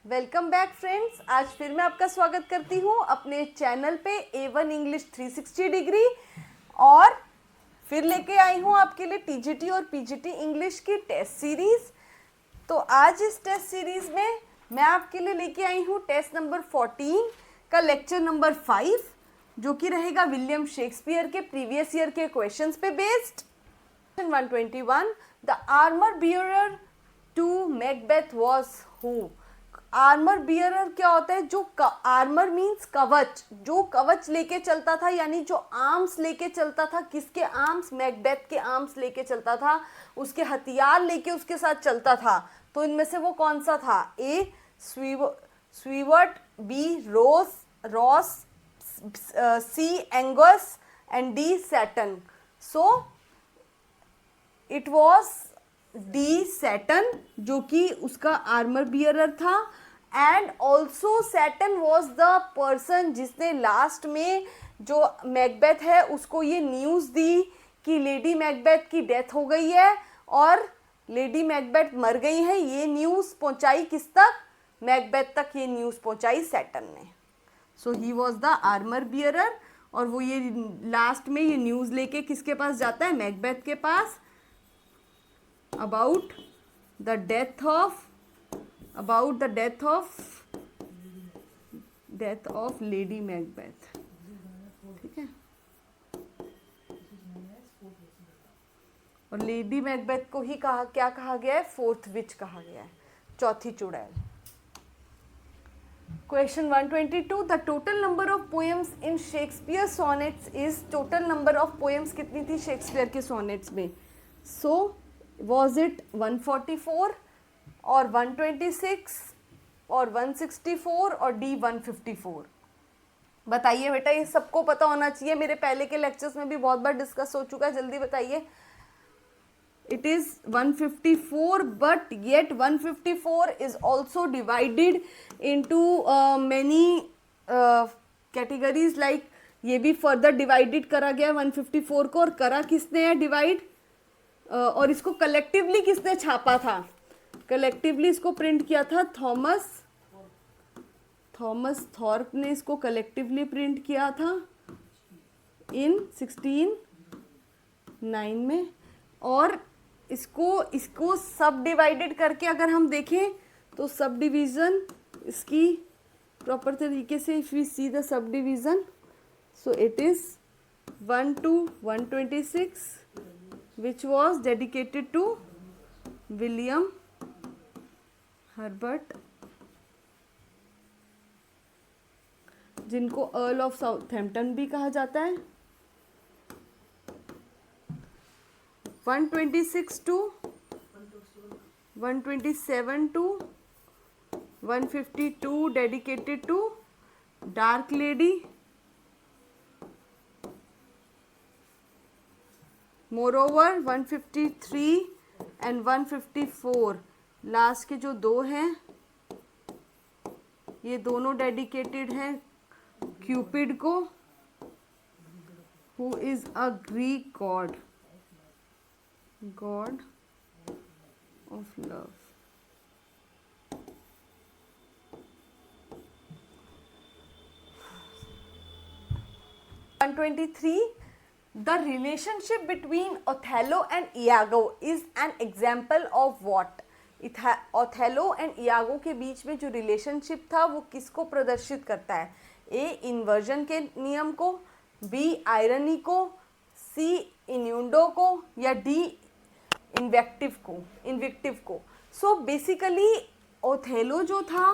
Welcome back friends. आज फिर मैं आपका स्वागत करती हूँ अपने चैनल पे A1 इंग्लिश 360 डिग्री और फिर लेके आई हूँ आपके लिए टीजीटी और पीजीटी इंग्लिश की टेस्ट सीरीज। तो आज इस टेस्ट सीरीज में मैं आपके लिए लेके आई हूँ टेस्ट नंबर 14 का लेक्चर नंबर 5, जो कि रहेगा विलियम शेक्सपियर के प्रीवियस ईयर के क्वेश्चंस पे based. 121 the armour bearer to Macbeth was who. Armour bearer क्या होता है? जो आर्मर मीन्स कवच, जो कवच लेके चलता था, यानी जो आर्म्स लेके चलता था। किसके आर्म्स? मैकबेथ के आर्म्स लेके चलता था, उसके हथियार लेके उसके साथ चलता था। तो इनमें से वो कौन सा था? A Siward, B Ross, C Angus and D Seyton. So it was D Seyton, जो कि उसका आर्मर बियरर था। And also Seyton was the person जिसने लास्ट में जो मैकबेथ है उसको ये न्यूज़ दी कि लेडी मैकबेथ की डेथ हो गई है और लेडी मैकबेथ मर गई है। ये न्यूज़ पहुंचाई किस तक? मैकबेथ तक ये न्यूज़ पहुंचाई सैटन ने। So he was the armour bearer, और वो ये लास्ट में ये न्यूज़ लेके किसके पास जाता है? मैकबेथ के पास, about the death of Lady Macbeth। ठीक है, और लेडी मैकबेथ को ही क्या कहा गया है? फोर्थ विच कहा गया है, चौथी चुड़ैल। Question 122 the total number of poems in Shakespeare sonnets is. Total number of poems कितनी थी शेक्सपियर के सोनेट्स में? सो was it 144 और 126 और 164 और D 154? बताइए बेटा, ये सबको पता होना चाहिए, मेरे पहले के लेक्चर्स में भी बहुत बार डिस्कस हो चुका है। जल्दी बताइए। It is 154, but yet 154 is also divided into many categories. Like ये भी फर्दर डिवाइडेड करा गया 154 को, और करा किसने है डिवाइड? और इसको कलेक्टिवली किसने छापा था? कलेक्टिवली इसको प्रिंट किया था थॉमस थॉर्प ने इसको कलेक्टिवली प्रिंट किया था इन 1609 में। और इसको सब डिवाइडेड करके अगर हम देखें तो सब डिवीज़न इसकी प्रॉपर तरीके से, if we see the subdivision, so it is 1 to 126 which was dedicated to William Herbert, जिनको अर्ल ऑफ साउथहैम्पटन भी कहा जाता है। 126 to 127 to 152 dedicated to Dark Lady। Moreover 153 and 154 last के जो दो हैं, ये दोनों डेडिकेटेड हैं क्यूपिड को, who is a Greek God of love. The relationship between Othello and Iago is an example of what? Othello and Iago के बीच में जो रिलेशनशिप था वो किसको प्रदर्शित करता है? ए इन्वर्जन के नियम को, बी आयरनी को, सी इन्यूंडो को, या डी इन्वेक्टिव को। सो बेसिकली ओथेलो जो था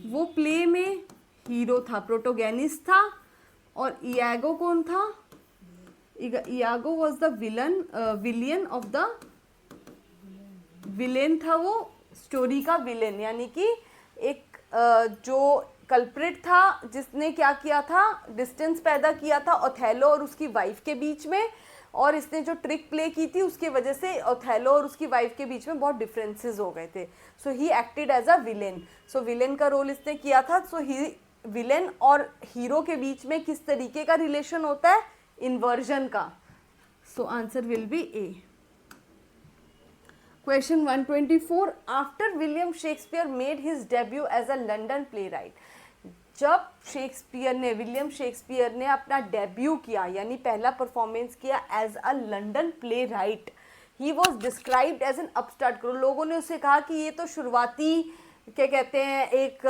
वो प्ले में हीरो था, प्रोटोगेनिस्ट था, और इयागो कौन था? Iago was the villain of the villain था, वो स्टोरी का विलेन, यानी कि एक जो कल्प्रिट था जिसने क्या किया था? डिस्टेंस पैदा किया था ओथेलो और उसकी वाइफ के बीच में, और इसने जो ट्रिक प्ले की थी उसके वजह से ओथेलो और उसकी वाइफ के बीच में बहुत डिफरेंसेस हो गए थे। So he acted as a villain. So villain का रोल इसने किया था। सो ही विलेन और हीरो के बीच में किस तरीके का रिलेशन होता है? इन्वर्जन का। So answer will be A. Question 124. After William Shakespeare made his debut as a London playwright, जब विलियम शेक्सपियर ने अपना डेब्यू किया यानी पहला परफॉर्मेंस किया as a London playwright, he was described as an upstart crow. लोगों ने उससे कहा कि ये तो शुरुआती क्या कहते हैं एक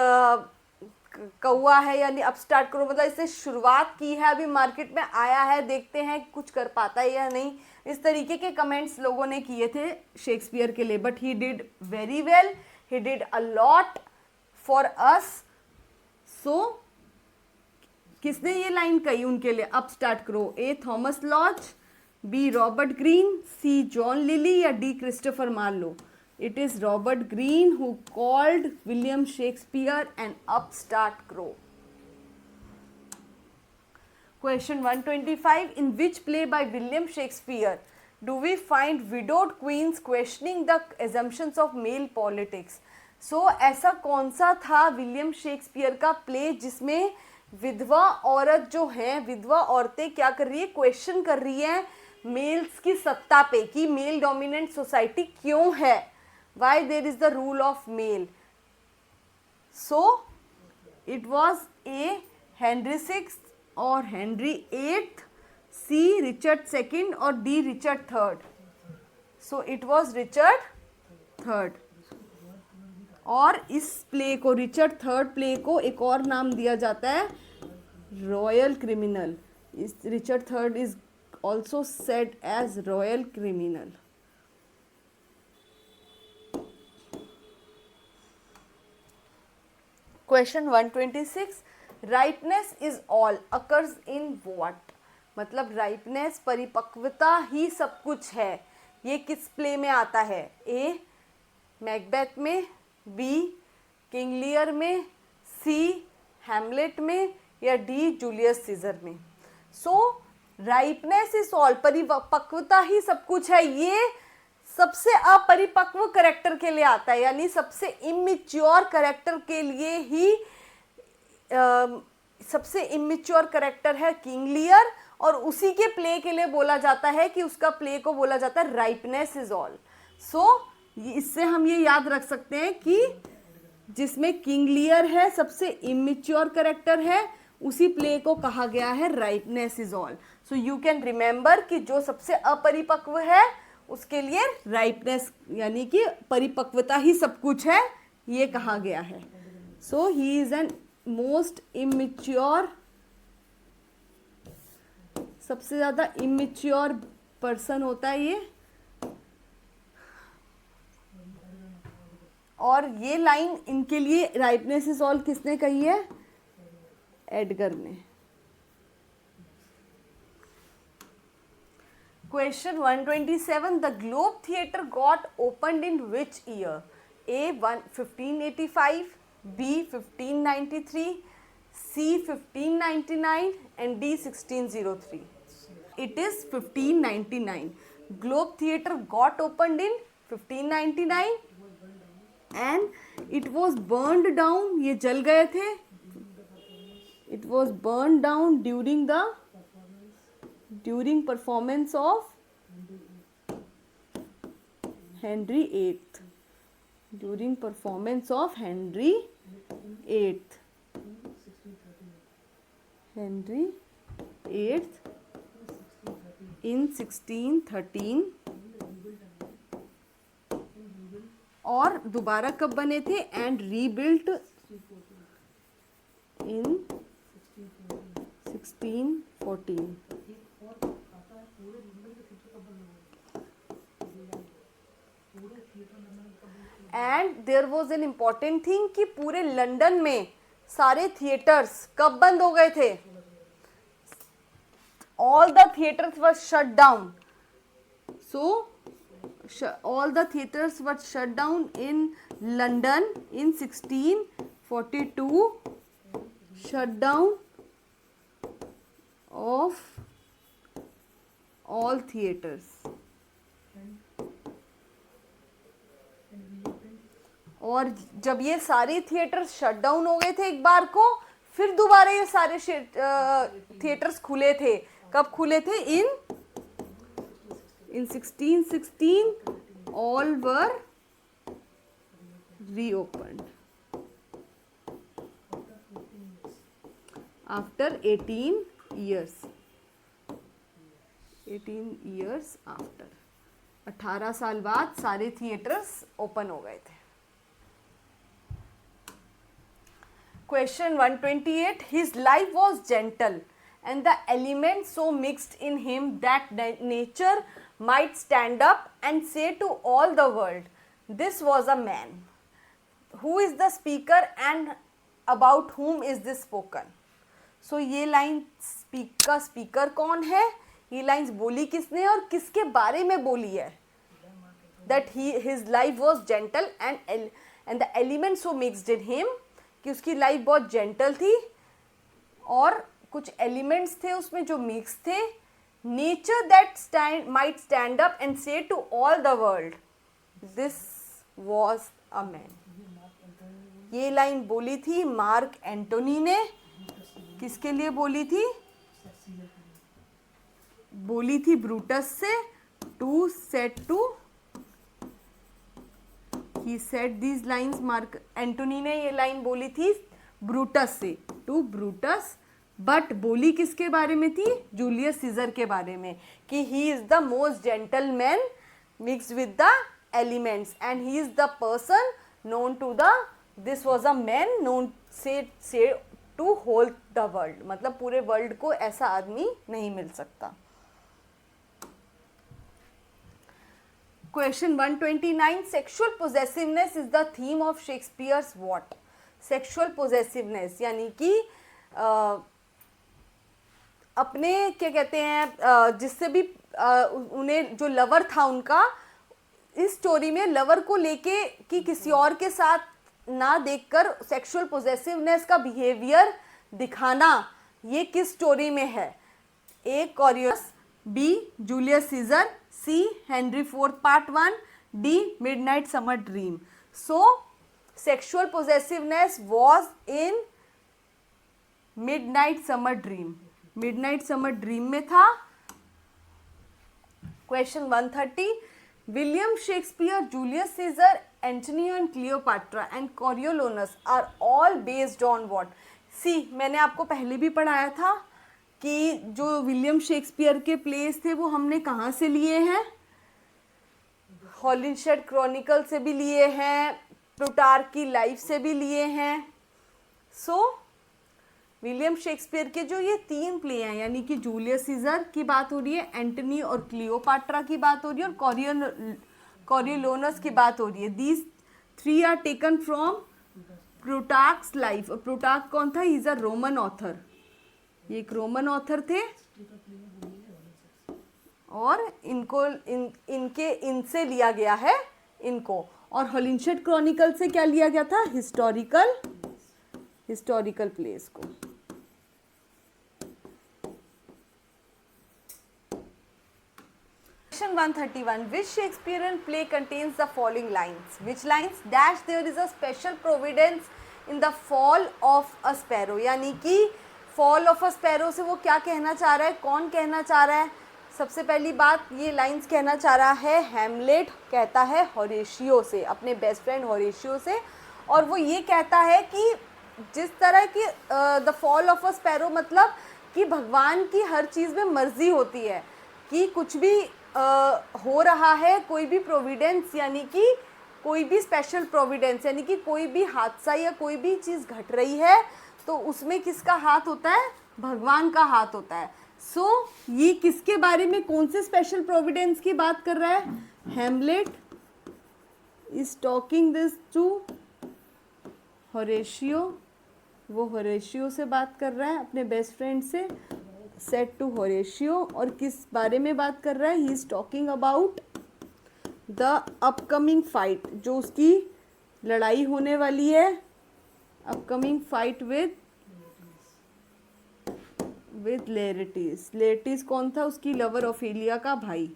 कौआ है, यानी अपस्टार्ट करो मतलब इसने शुरुआत की है, अभी मार्केट में आया है, देखते हैं कुछ कर पाता है या नहीं. इस तरीके के कमेंट्स लोगों ने किए थे शेक्सपियर के लिए. But he did very well, he did a lot for us. So किसने ये लाइन कही उनके लिए, upstart crow? A Thomas Lodge, B Robert Greene, C John Lyly या D Christopher Marlowe? It is Robert Greene who called William Shakespeare an upstart crow. Question 125. In which play by William Shakespeare do we find widowed queens questioning the assumptions of male politics? So ऐसा कौन सा था William Shakespeare का play जिसमें विधवा औरत जो है, विधवा औरतें क्या कर रही है, क्वेश्चन कर रही है मेल्स की सत्ता पे कि मेल डोमिनेंट सोसाइटी क्यों है, why there is the rule of male. So it was A. Henry VI or Henry VIII, C. Richard II or D. Richard III. So it was Richard III. और इस play को, Richard third play को एक और नाम दिया जाता है रॉयल क्रिमिनल. इस Richard third is also said as royal criminal. Question 126. Ripeness is all occurs in what? मतलब राइपनेस, परिपक्वता ही सब कुछ है, ये किस प्ले में आता है? ए. मैकबेथ में, बी. किंग लियर में, सी. हैमलेट में या डी. जूलियस सीजर में? सो राइपनेस इज ऑल, परिपक्वता ही सब कुछ है, ये सबसे अपरिपक्व करेक्टर के लिए आता है, यानी सबसे इमेच्योर करेक्टर के लिए ही सबसे इमेच्योर करेक्टर है किंग लियर, और उसी के प्ले के लिए बोला जाता है कि उसका प्ले को बोला जाता है राइपनेस इज ऑल. सो इससे हम ये याद रख सकते हैं कि जिसमें किंग लियर है, सबसे इमेच्योर करेक्टर है, उसी प्ले को कहा गया है ripeness is all. So you can remember कि जो सबसे अपरिपक्व है उसके लिए राइपनेस यानी कि परिपक्वता ही सब कुछ है, ये कहा गया है. So he is an most immature, सबसे ज्यादा इमेच्योर पर्सन होता है ये. और ये लाइन इनके लिए राइपनेस इज ऑल किसने कही है? एडगर ने. Question 127. The Globe Theatre got opened in which year? A. 1585, B. 1593, C. 1599 and D. 1603. It is 1599. Globe Theatre got opened in 1599 and it was burned down. ये जल गए थे. It was burned down during performance of Henry VIII. During performance of Henry VIII. Henry VIII in 1613. और दोबारा कब बने थे? And rebuilt in 1614. And there was an important thing कि पूरे लंदन में सारे थिएटर्स कब बंद हो गए थे? All the theatres were shut down. So all the theaters were shut down in London in 1642. Shutdown of all theaters. और जब ये सारे थिएटर्स शट डाउन हो गए थे एक बार को, फिर दोबारा ये सारे थिएटर्स खुले थे. कब खुले थे? in 1616 all were reopened after 18 years. 18 years after, 18 साल बाद सारे थिएटर्स ओपन हो गए थे. Question 128. His life was gentle and the elements so mixed in him that nature might stand up and say to all the world, this was a man. Who is the speaker and about whom is this spoken? So ये line का speaker कौन है, ये lines बोली किसने और किसके बारे में बोली है. That his life was gentle and the elements so mixed in him, कि उसकी लाइफ बहुत जेंटल थी और कुछ एलिमेंट्स थे उसमें जो मिक्स थे. Nature that might stand up and say to all the world, this was a man. ये लाइन बोली थी मार्क एंटोनी ने. किसके लिए बोली थी? बोली थी ब्रूटस से. To set to, he said these lines, Mark Antony ने ये लाइन बोली थी ब्रूटस से, टू ब्रूटस. बट बोली किसके बारे में थी? जूलियस सीजर के बारे में, कि he is the most gentleman mixed with the elements and he is the person known to the, this was a man known say to hold the world. मतलब पूरे वर्ल्ड को ऐसा आदमी नहीं मिल सकता. Question 129. Sexual possessiveness is the theme of Shakespeare's what? Sexual possessiveness यानी कि अपने क्या कहते हैं, जिससे भी उन्हें जो लवर था उनका, इस स्टोरी में लवर को लेके कि किसी और के साथ ना देखकर सेक्सुअल पोजेसिवनेस का बिहेवियर दिखाना, ये किस स्टोरी में है? A Coriolanus, B Julius Caesar, C Henry fourth part 1, D midnight summer dream. So sexual possessiveness was in midnight summer dream. Midnight summer dream में था. Question 130. William Shakespeare, Julius Caesar, Antonio and Cleopatra and Coriolanus are all based on what? See, मैंने आपको पहले भी पढ़ाया था कि जो विलियम शेक्सपियर के प्लेस थे वो हमने कहाँ से लिए हैं? हॉलिनशेड क्रॉनिकल से भी लिए हैं, प्लूटार्क की लाइफ से भी लिए हैं. सो विलियम शेक्सपियर के जो ये 3 प्ले हैं, यानी कि जूलियस सीजर की बात हो रही है, एंटनी और क्लियोपाट्रा की बात हो रही है, और कॉरियोलोनस की बात हो रही है. These 3 are taken from Plutarch's life. और प्लूटार्क कौन था? He is a Roman author. ये एक रोमन ऑथर थे और इनसे लिया गया है इनको. और हॉलिनशेड क्रॉनिकल से क्या लिया गया था? हिस्टोरिकल प्लेस को. Question 131. Which Shakespearean play contains the following lines? Which lines? Dash there is a special providence in the fall of a sparrow. यानी कि फॉल ऑफ अ स्पैरो से वो क्या कहना चाह रहा है? कौन कहना चाह रहा है? सबसे पहली बात, ये लाइंस कहना चाह रहा है हैमलेट कहता है होरेशियो से, अपने बेस्ट फ्रेंड होरेशियो से. और वो ये कहता है कि जिस तरह की the fall of a sparrow, मतलब कि भगवान की हर चीज़ में मर्जी होती है, कि कुछ भी हो रहा है, कोई भी प्रोविडेंस यानी कि कोई भी स्पेशल प्रोविडेंस यानी कि कोई भी हादसा या कोई भी चीज़ घट रही है तो उसमें किसका हाथ होता है? भगवान का हाथ होता है. सो ये किसके बारे में, कौन से स्पेशल प्रोविडेंस की बात कर रहा है? Hamlet is talking this to Horatio. वो होरेशियो से बात कर रहा है, अपने बेस्ट फ्रेंड से, सेट टू होरेशियो. और किस बारे में बात कर रहा है? He is talking about the upcoming fight, जो उसकी लड़ाई होने वाली है, upcoming fight with Laertes. Laertes कौन था? उसकी लवर ओफेलिया का भाई.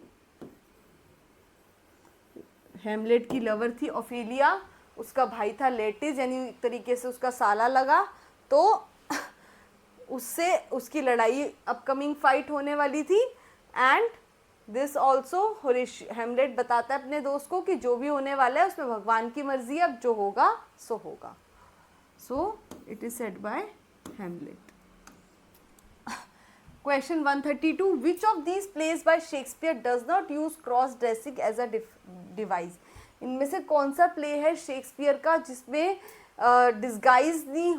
हेमलेट की लवर थी ओफेलिया, उसका भाई था लेटिस, यानी एक तरीके से उसका साला लगा. तो उससे उसकी लड़ाई, अपकमिंग फाइट होने वाली थी. एंड दिस ऑल्सो हेमलेट बताता है अपने दोस्त को कि जो भी होने वाला है उसमें भगवान की मर्जी है, अब जो होगा सो होगा. सो it is said bye Hamlet. Question 132. Which of these plays by Shakespeare does not use cross dressing as a device? इनमें से कौन सा प्ले है शेक्सपियर का जिसमें डिस्गाइज नहीं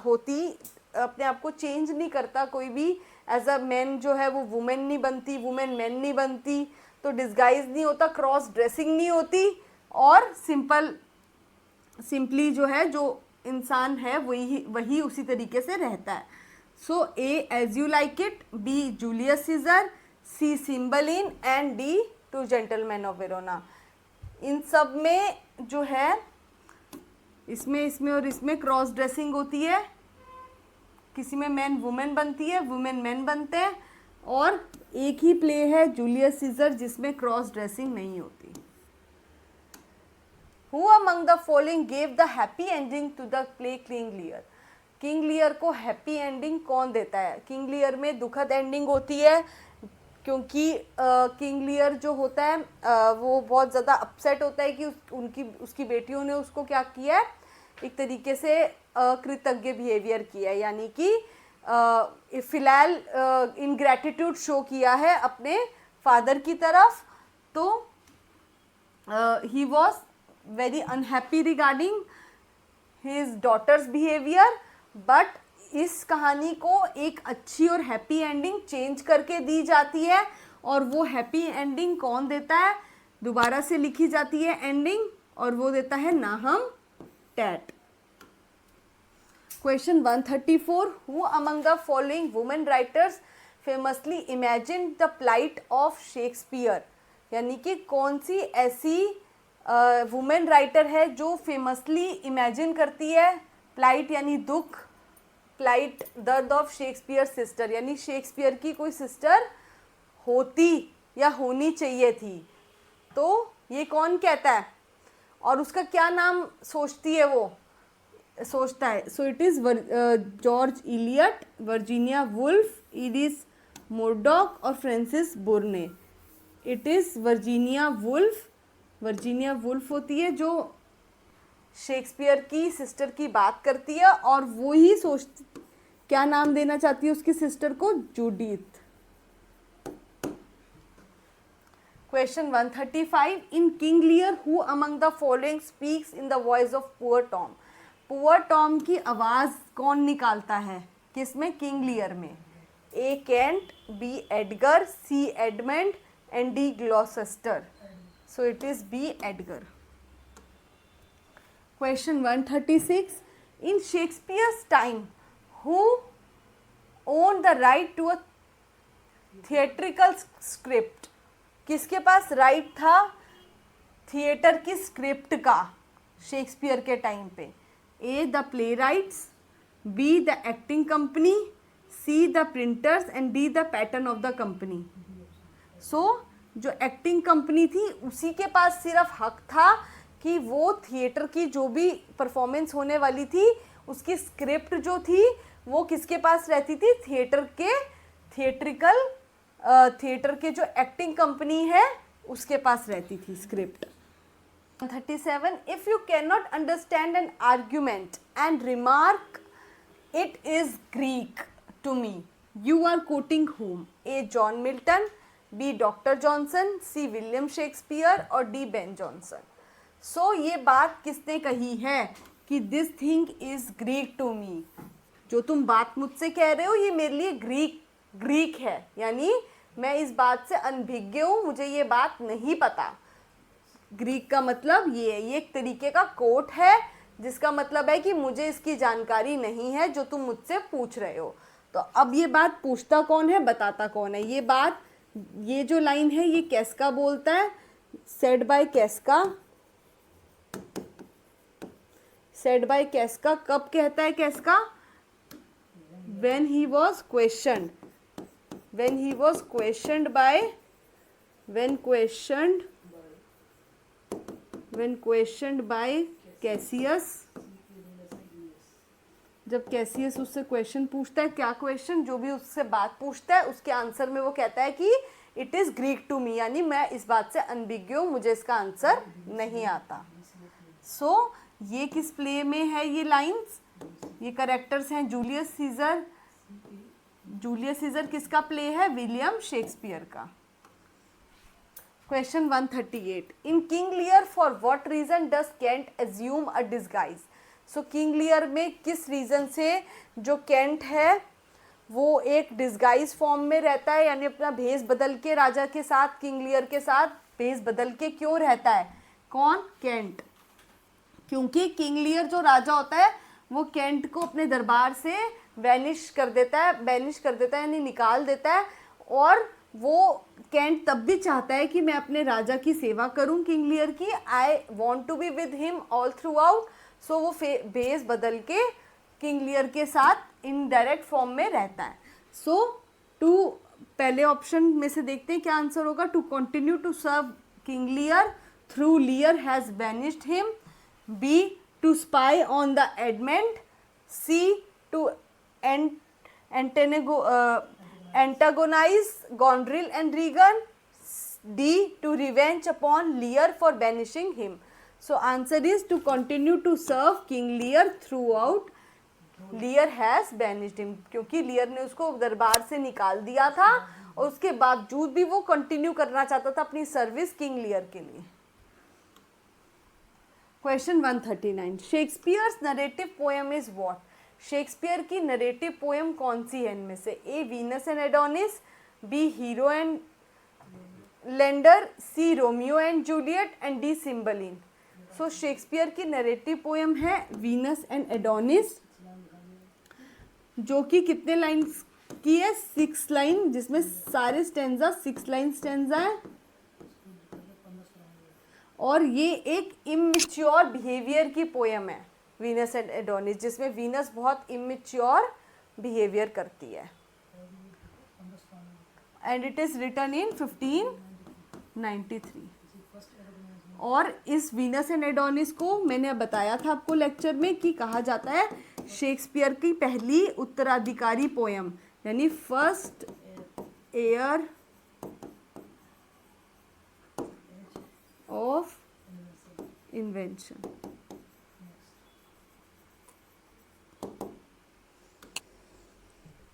होती, अपने आप को चेंज नहीं करता कोई भी, एज अ मैन जो है वो वुमेन नहीं बनती, वुमेन मैन नहीं बनती, तो डिस्गाइज नहीं होता, क्रॉस ड्रेसिंग नहीं होती, और सिंपली जो है जो इंसान है वही उसी तरीके से रहता है. सो A As You Like It, B Julius Caesar, C Cymbeline and D Two Gentlemen of Verona. इन सब में जो है इसमें और इसमें क्रॉस ड्रेसिंग होती है, किसी में मैन वुमेन बनती है, वुमेन मैन बनते हैं, और एक ही प्ले है जूलियस सीजर जिसमें क्रॉस ड्रेसिंग नहीं होती. Who among the following gave the happy ending to the play King Lear? King Lear को हैप्पी एंडिंग कौन देता है? किंग लियर में दुखद एंडिंग होती है क्योंकि किंग लियर जो होता है वो बहुत ज़्यादा अपसेट होता है कि उसकी बेटियों ने उसको क्या किया है, एक तरीके से कृतज्ञ बिहेवियर किया है, यानी कि फिलहाल इनग्रैटिट्यूड शो किया है अपने फादर की तरफ. तो he was very unhappy regarding his daughter's behaviour, but इस कहानी को एक अच्छी और हैप्पी एंडिंग चेंज करके दी जाती है, और वो हैप्पी एंडिंग कौन देता है? दोबारा से लिखी जाती है एंडिंग, और वो देता है Nahum Tate. Question 134. Who among the following women writers famously imagine the plight of Shakespeare? यानी कि कौन सी ऐसी वुमेन राइटर है जो फेमसली इमेजिन करती है प्लाइट यानी दुख, प्लाइट दर्द ऑफ शेक्सपियर सिस्टर, यानी शेक्सपियर की कोई सिस्टर होती या होनी चाहिए थी. तो ये कौन कहता है और उसका क्या नाम सोचती है, वो सोचता है? So it is George Eliot, Virginia Woolf, Iris Murdoch और Frances Burney. It is Virginia Woolf. Virginia Woolf होती है जो शेक्सपियर की सिस्टर की बात करती है, और वो ही क्या नाम देना चाहती है उसकी सिस्टर को? Judith. Question 135. In King Lear who among the following speaks in the voice of poor Tom? Poor Tom की आवाज़ कौन निकालता है किसमें? किंग लियर में. A Kent, B Edgar, C Edmund and D Gloucester. So it is B Edgar. Question 136. In Shakespeare's time, who owned the right to a theatrical script? किसके पास right था थिएटर की स्क्रिप्ट का Shakespeare के time पे? A the playwrights, B the acting company, C the printers and D the patron of the company. So जो acting company थी उसी के पास सिर्फ हक था कि वो थिएटर की जो भी परफॉर्मेंस होने वाली थी उसकी स्क्रिप्ट जो थी वो किसके पास रहती थी? थिएटर के जो एक्टिंग कंपनी है उसके पास रहती थी script. 37. If you can not understand an argument and remark it is Greek to me, you are quoting whom? A John Milton, B doctor Johnson, C William Shakespeare और D Ben Jonson. So ये बात किसने कही है कि this thing is Greek to me? जो तुम बात मुझसे कह रहे हो ये मेरे लिए ग्रीक है, यानी मैं इस बात से अनभिज्ञ हूँ, मुझे ये बात नहीं पता. ग्रीक का मतलब ये एक तरीके का कोट है जिसका मतलब है कि मुझे इसकी जानकारी नहीं है जो तुम मुझसे पूछ रहे हो. तो अब ये बात पूछता कौन है, बताता कौन है? ये जो लाइन है ये कैस्का बोलता है, सेड बाय कैस्का. सेड बाय कैस्का कब कहता है कैस्का? when he was questioned by Cassius. जब कैसियस उससे क्वेश्चन पूछता है, क्या क्वेश्चन? जो भी उससे बात पूछता है उसके आंसर में वो कहता है कि it is Greek to me, यानी मैं इस बात से अनबिग्यू, मुझे इसका आंसर नहीं आता। सो ये किस प्ले में है, ये लाइंस, ये करेक्टर्स हैं जूलियस सीजर। जूलियस सीजर किसका प्ले है, विलियम शेक्सपियर का। Question 138, in King Lear for what reason does Kent assume a disguise. So King Lear में किस रीजन से जो केंट है वो एक डिस्गाइज फॉर्म में रहता है, यानी अपना भेष बदल के राजा के साथ, किंग लियर के साथ भेष बदल के क्यों रहता है, कौन, केंट। क्योंकि किंग लियर जो राजा होता है वो केंट को अपने दरबार से बैनिश कर देता है यानी निकाल देता है, और वो केंट तब भी चाहता है कि मैं अपने राजा की सेवा करूं किंग लियर की, I want to be with him all throughout so. सो वो भेष बदल के किंग लियर के साथ इनडायरेक्ट फॉर्म में रहता है। सो टू, पहले ऑप्शन में से देखते हैं क्या आंसर होगा, to continue to serve King Lear through Lear has banished him, B to spy on the adamant, C to antagonize Gondril and Regan, D to revenge upon Lear for banishing him. So answer is to continue to serve King Lear throughout. Lear has banished him, क्योंकि Lear ने उसको दरबार से निकाल दिया था और उसके बावजूद भी वो कंटिन्यू करना चाहता था अपनी सर्विस किंग लियर के लिए। Question 139, Shakespeare's narrative poem is what. Shakespeare की नरेटिव पोएम कौन सी है इनमें से, A Venus and Adonis, B Hero and Leander, C Romeo and Juliet and D Cymbeline. So Shakespeare की नरेटिव पोएम है वीनस एंड एडोनिस, जो कि कितने लाइन्स की है, 6 लाइन, जिसमें सारे स्टेंजा 6 लाइन स्टेंजा है, और ये एक इमेच्योर बिहेवियर की पोएम है वीनस एंड एडोनिस, जिसमें वीनस बहुत इमेच्योर बिहेवियर करती है, and it is written in 1593। और इस वीनस एंड एडोनिस को मैंने बताया था आपको लेक्चर में कि कहा जाता है शेक्सपियर की पहली उत्तराधिकारी पोएम, यानी first air of invention.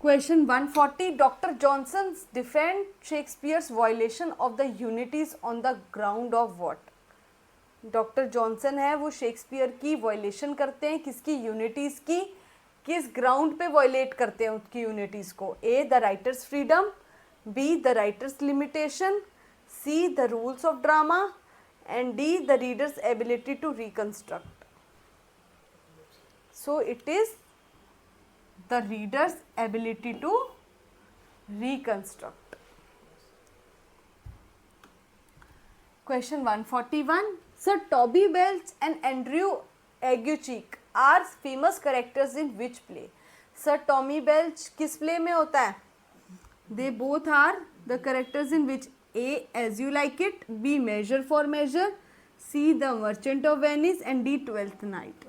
Question 140, Dr. Johnson defend Shakespeare's violation of the unities on the ground of what? Doctor Johnson है वो शेक्सपियर की वायलेशन करते हैं, किसकी, यूनिटीज़ की, किस ग्राउंड पे वायलेट करते हैं उसकी यूनिटीज़ को, A the writer's freedom, B the writer's limitation, C the rules of drama and D the reader's ability to reconstruct. So it is the reader's ability to reconstruct. Question 141, Sir Toby Welch and Andrew Aguecheek are famous characters in which play? Sir Tommy Welch किस play में होता है? They both are the characters in which, A As You Like It, B Measure for Measure, C The Merchant of Venice and D Twelfth Night.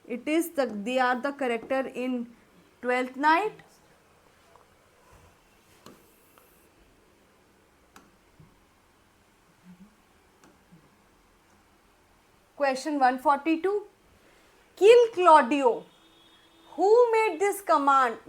It is they are the character in Twelfth Night. Question 142, kill Claudio. Who made this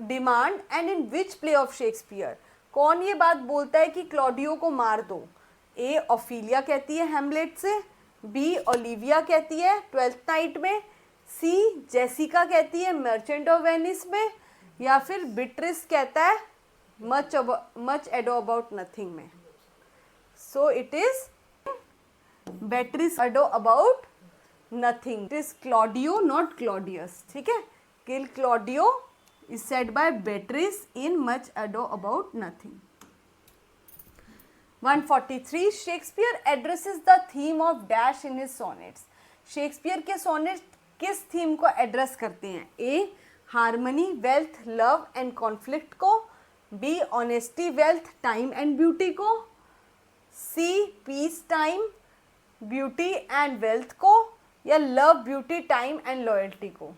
demand and in which play of Shakespeare? कौन ये बात बोलता है कि Claudio को मार दो? ए Ophelia कहती है हेमलेट से, बी ओलिविया कहती है ट्वेल्थ नाइट में, सी जेसिका कहती है मर्चेंट ऑफ वेनिस में, या फिर बिट्रिस कहता है मच एडो अबाउट नथिंग में। So it is Beatrice ado about nothing, it is Claudio not Claudius, ठीक है। Kill Claudio is said by Beatrice in much ado about nothing. 143, Shakespeare addresses the theme of dash in his sonnets. Shakespeare के sonnet किस theme को address करते हैं? A harmony, wealth, love and conflict को, B honesty, wealth, time and beauty को, C peace, time, beauty and wealth को, या love, beauty, time and loyalty को।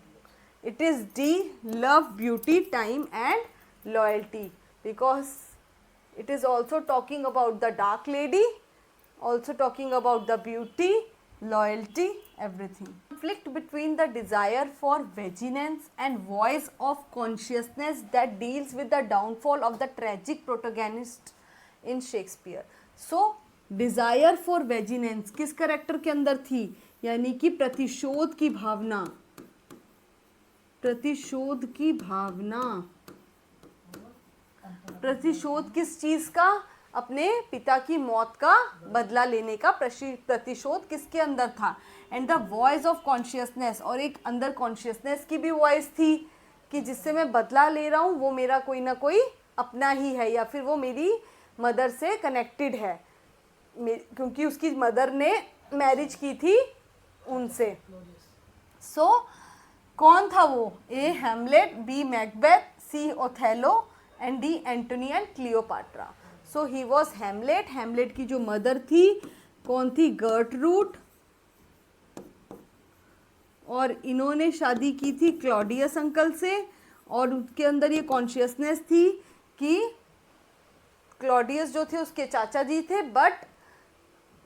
It is D love, beauty, time and loyalty, because It is also talking about the dark lady, also talking about the beauty, loyalty, everything. Conflict between the desire for vigilance and voice of consciousness that deals with the downfall of the tragic protagonist in Shakespeare. So desire for vengeance किस character के अंदर थी, यानी कि प्रतिशोध की भावना, प्रतिशोध की भावना, प्रतिशोध किस चीज का, अपने पिता की मौत का बदला लेने का प्रतिशोध किसके अंदर था. And the voice of consciousness, और एक अंदर कॉन्शियसनेस की भी वॉइस थी कि जिससे मैं बदला ले रहा हूँ वो मेरा कोई ना कोई अपना ही है, या फिर वो मेरी मदर से कनेक्टेड है, क्योंकि उसकी मदर ने मैरिज की थी उनसे. सो कौन था वो? A Hamlet, B Macbeth, C Othello and D Antony and Cleopatra. So he was Hamlet. Hamlet की जो मदर थी कौन थी? गर्टरूड. और इन्होंने शादी की थी क्लॉडियस अंकल से, और उसके अंदर ये कॉन्शियसनेस थी कि क्लॉडियस जो थे उसके चाचा जी थे, बट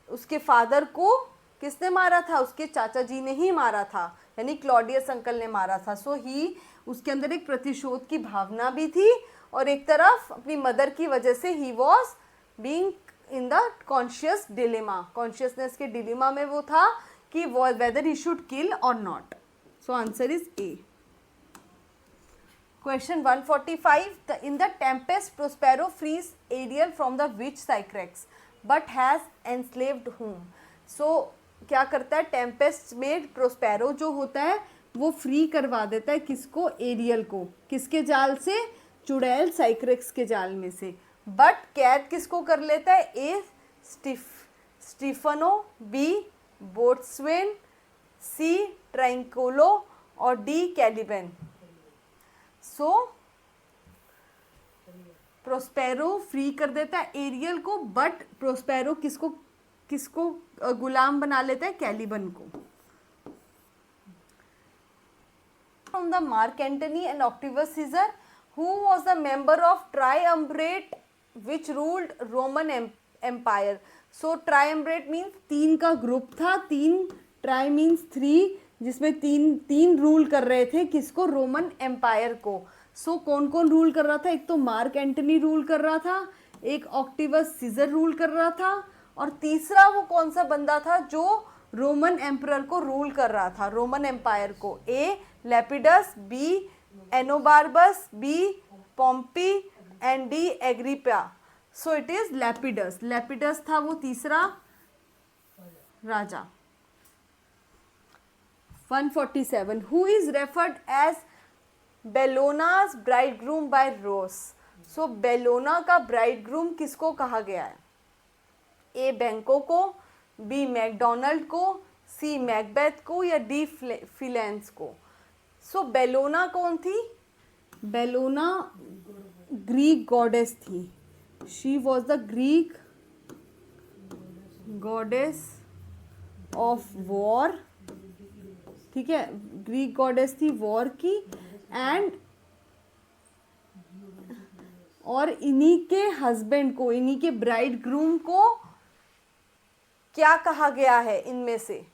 उसके फादर को किसने मारा था? उसके चाचा जी ने ही मारा था, यानी क्लॉडियस अंकल ने मारा था. सो ही, उसके अंदर एक प्रतिशोध की भावना भी थी, और एक तरफ अपनी मदर की वजह से he was being in the conscious dilemma, consciousness के डिलेमा में वो था कि वेदर ही शुड किल और not. So answer is a. Question 145. In the Tempest, Prospero frees Ariel from the witch Sycorax, but has enslaved whom? So क्या करता है Tempest में? प्रोस्पेरो जो होता है वो फ्री करवा देता है किसको? एरियल को. किसके जाल से? चुड़ैल साइक्रेक्स के जाल में से. बट कैद किसको कर लेता है? ए स्टीफनो, बी बोट्सवेन, सी ट्रैंकोलो और डी कैलिबन. सो प्रोस्पेरो फ्री कर देता है एरियल को, बट प्रोस्पेरो किसको किसको गुलाम बना लेता है? कैलिबन को. From the Mark Antony and Octavius Caesar, who was the member of triumvirate which ruled Roman empire. So triumvirate means तीन का ग्रुप था. तीन, ट्राई मीन्स थ्री, जिसमें तीन रूल कर रहे थे किसको? रोमन एम्पायर को. सो कौन कौन रूल कर रहा था? एक तो मार्क एंटनी रूल कर रहा था, एक ऑक्टिवस सीजर रूल कर रहा था, और तीसरा वो कौन सा बंदा था जो रोमन एम्परर को रूल कर रहा था, रोमन एम्पायर को? A Lepidus, B Enobarbus, B Pompey and D Agrippa. So it is Lepidus. Lepidus था वो तीसरा राजा. 147. Who is referred as Bellona's bridegroom by Ross? So Belona का ब्राइडग्रूम किसको कहा गया है? ए बैंको को, बी मैकडोनल्ड को, सी मैकबेथ को, या डी फिलेंस को. सो बेलोना कौन थी? बेलोना ग्रीक गॉडेस थी. She was the Greek goddess of war. ठीक है, ग्रीक गॉडेस थी वॉर की. एंड और इन्हीं के हस्बैंड को, इन्हीं के ब्राइड ग्रूम को क्या कहा गया है इनमें से?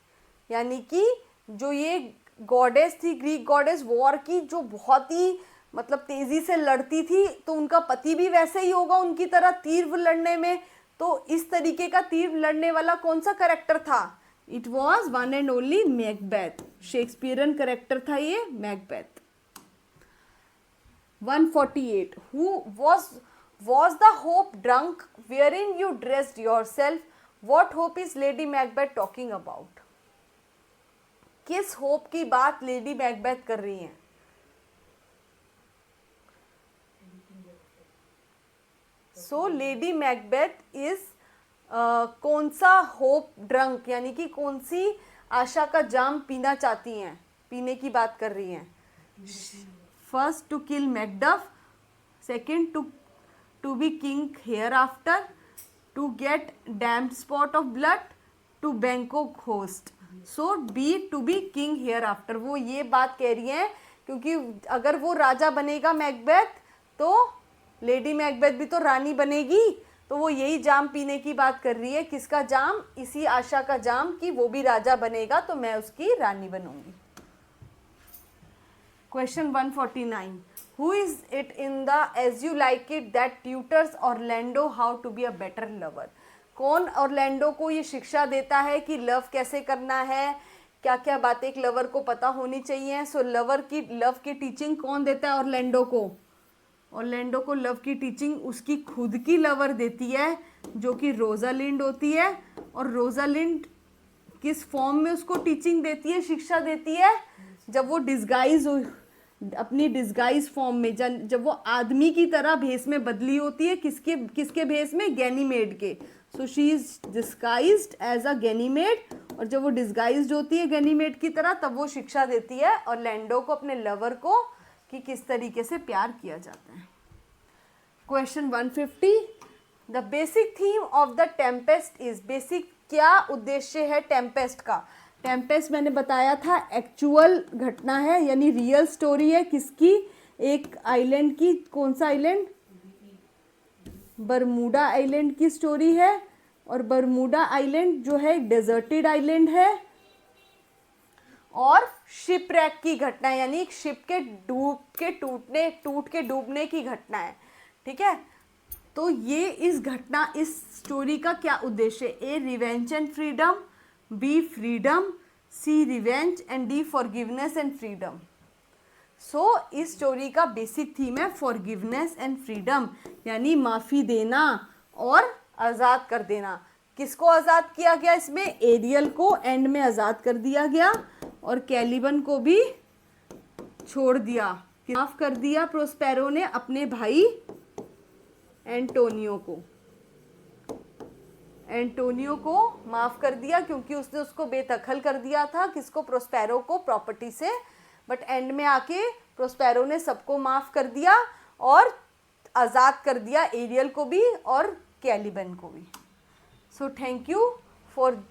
यानी कि जो ये गॉडेस थी, ग्रीक गॉडेस वॉर की, जो बहुत ही मतलब तेजी से लड़ती थी, तो उनका पति भी वैसे ही होगा उनकी तरह तीर लड़ने में. तो इस तरीके का तीर लड़ने वाला कौन सा करेक्टर था? It was one and only Macbeth. Shakespearean character था ये Macbeth. 148. Who was the hope drunk wherein you dressed yourself? What hope is Lady Macbeth talking about? किस होप की बात लेडी मैकबेथ कर रही हैं? सो लेडी मैकबेथ इज कौन सा होप ड्रंक, यानी कि कौन सी आशा का जाम पीना चाहती हैं, पीने की बात कर रही हैं? First to kill Macduff, second to be king hereafter, to get damned spot of blood, to Banquo's ghost. So B to be king hereafter. वो ये बात कह रही हैं क्योंकि अगर वो राजा बनेगा मैकबेथ तो लेडी मैकबेथ भी तो रानी बनेगी, तो वो यही जाम पीने की बात कर रही है। किसका जाम? इसी आशा का जाम कि वो भी राजा बनेगा तो मैं उसकी रानी बनूंगी। Question 149, who is it in the as you like it that tutors Orlando how to be a better lover? कौन ऑरलैंडो को ये शिक्षा देता है कि लव कैसे करना है, क्या क्या बातें एक लवर को पता होनी चाहिए। सो लव की टीचिंग कौन देता है ऑरलैंडो को? ऑरलैंडो को लव की टीचिंग उसकी खुद की लवर देती है, जो कि रोजालिंड होती है। और रोजालिंड किस फॉर्म में उसको टीचिंग देती है, शिक्षा देती है? जब वो अपनी डिस्गाइज फॉर्म में, जब वो आदमी की तरह भेस में बदली होती है। किसके किसके भेस में? गैनीमेड के। So she is disguised as a Ganymede, और जब वो डिस्गाइज्ड होती है गैनीमेड की तरह, तब वो शिक्षा देती है ऑरलैंडो को, अपने लवर को, कि किस तरीके से प्यार किया जाता है। Question 150, the basic theme of the Tempest is, basic क्या उद्देश्य है टेम्पेस्ट का? टेम्पेस्ट मैंने बताया था एक्चुअल घटना है, यानी रियल स्टोरी है। किसकी? एक आइलैंड की। कौन सा आइलैंड? बरमूडा आइलैंड की स्टोरी है। और बरमूडा आइलैंड जो है एक डेजर्टेड आइलैंड है, और शिपरैक की घटना है, यानी एक शिप के टूट के डूबने की घटना है। ठीक है, तो ये इस स्टोरी का क्या उद्देश्य है? A, revenge and freedom, B, freedom, C, revenge, and D, forgiveness and freedom. So इस स्टोरी का बेसिक थीम है फॉरगिवनेस एंड फ्रीडम, यानी माफ़ी देना और आज़ाद कर देना। किसको आज़ाद किया गया इसमें? एरियल को एंड में आज़ाद कर दिया गया, और कैलिबन को भी छोड़ दिया, माफ़ कर दिया प्रोस्पेरो ने अपने भाई एंटोनियो को माफ़ कर दिया, क्योंकि उसने उसको बेदखल कर दिया था। किसको? प्रोस्पेरो को, प्रॉपर्टी से। बट एंड में आके प्रोस्पेरो ने सबको माफ़ कर दिया और आज़ाद कर दिया, एरियल को भी और कैलिबन को भी। So thank you for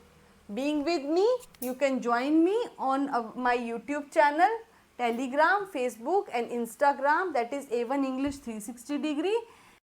being with me. You can join me on my YouTube channel, Telegram, Facebook and Instagram, that is A1 English 360 degree.